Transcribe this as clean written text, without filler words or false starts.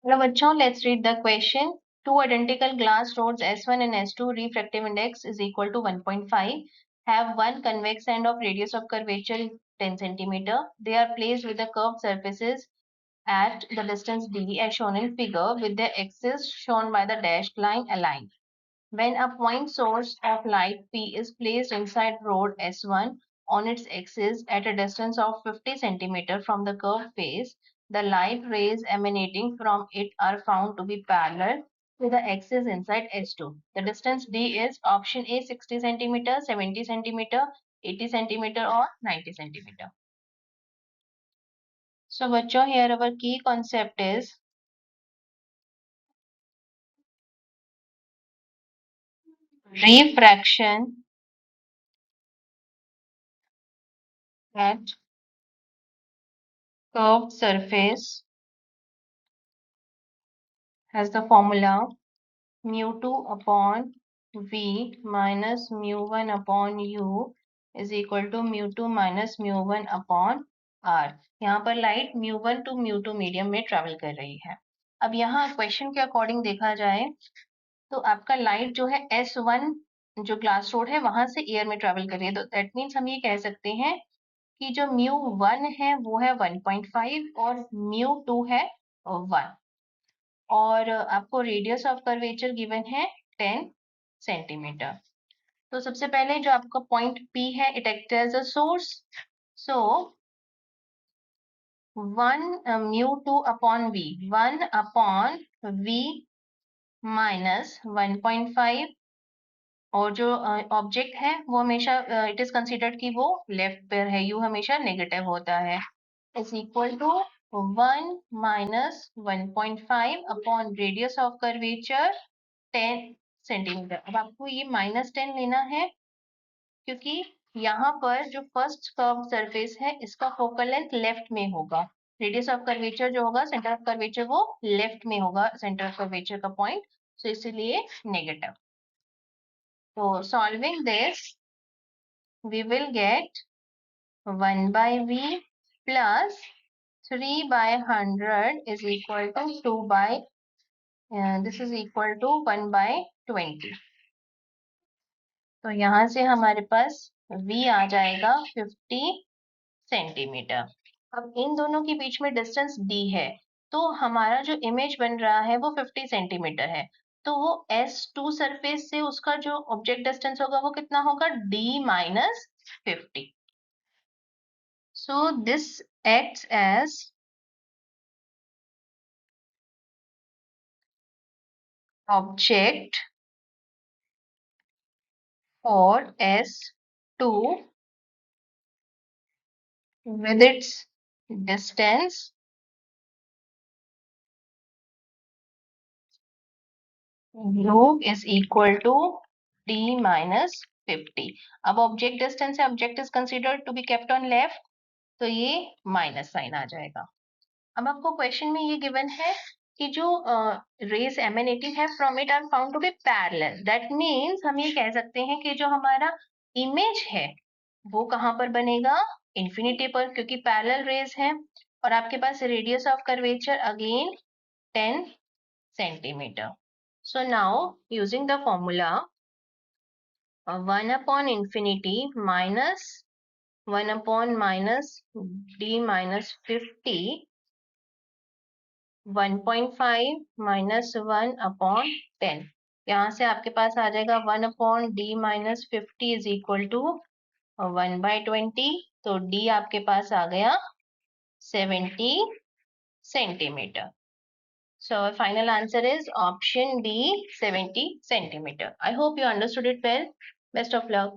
Hello bachcho, let's read the question. Two identical glass rods S1 and S2 refractive index is equal to 1.5 have one convex end of radius of curvature is 10 cm. They are placed with the curved surfaces at the distance d as shown in figure with their axis shown by the dashed line aligned. When a point source of light P is placed inside rod S1 on its axis at a distance of 50 cm from the curved face, the light rays emanating from it are found to be parallel with the axis inside S2. The distance D is option A 60 cm, 70 cm, 80 cm or 90 cm. So bachcho, here our key concept is refraction at curved surface has the formula mu2 upon v minus mu1 upon u is equal to mu2 minus mu1 upon r. यहाँ पर light mu1 to mu2 medium में travel कर रही है. अब यहाँ question के according देखा जाए तो आपका लाइट जो है S1 जो ग्लास रोड है वहां से एयर में ट्रेवल कर रही है, तो दैट मीन्स हम ये कह सकते हैं कि जो mu1 है वो है 1.5 और mu2 है 1 और आपको रेडियस ऑफ कर्वेचर गिवन है 10 सेंटीमीटर. तो सबसे पहले जो आपका पॉइंट P है it act as a source, so 1 mu2 upon v 1 upon v minus 1.5 और जो ऑब्जेक्ट है वो हमेशा इट इज कंसिडर्ड कि वो लेफ्ट पर है, u हमेशा नेगेटिव होता है, is equal to 1 minus 1.5 upon radius of curvature 10 centimetre. अब आपको ये -10 लेना है क्योंकि यहाँ पर जो फर्स्ट कर्व सरफेस है इसका फोकल लेंथ लेफ्ट में होगा, रेडियस ऑफ कर्वेचर जो होगा सेंटर ऑफ कर्वेचर वो लेफ्ट में होगा, सेंटर ऑफ कर्वेचर का पॉइंट, सो इसीलिए नेगेटिव. तो solving this we will get 1 by v plus 3 by 100 is equal to 2 by this is equal to 1 by 20. तो यहाँ से हमारे पास v आ जाएगा 50 सेंटीमीटर. अब इन दोनों के बीच में डिस्टेंस d है तो हमारा जो इमेज बन रहा है वो 50 सेंटीमीटर है, तो वो S2 सरफेस से उसका जो ऑब्जेक्ट डिस्टेंस होगा वो कितना होगा d minus 50. So this acts as object for S2 with its distance log is equal to d minus 50. अब ऑब्जेक्ट डिस्टेंस है, object is considered to be kept on left, तो ये माइनस साइन आ जाएगा. अब आपको क्वेश्चन में ये given है कि जो रेज एमिनेटिंग है from it are found to be parallel. That means हम ये कह सकते हैं कि जो हमारा इमेज है वो कहाँ पर बनेगा, इंफिनिटी पर, क्योंकि पैरेलल रेज है और आपके पास radius of curvature again 10 centimeter. So now using the formula 1 upon infinity minus 1 upon minus d minus 50 1.5 minus 1 upon 10, यहाँ से आपके पास आ जाएगा 1 upon d minus 50 is equal to 1 by 20. तो d आपके पास आ गया 70 centimeter. So our final answer is option D 70 centimeter. I hope you understood it well. Best of luck.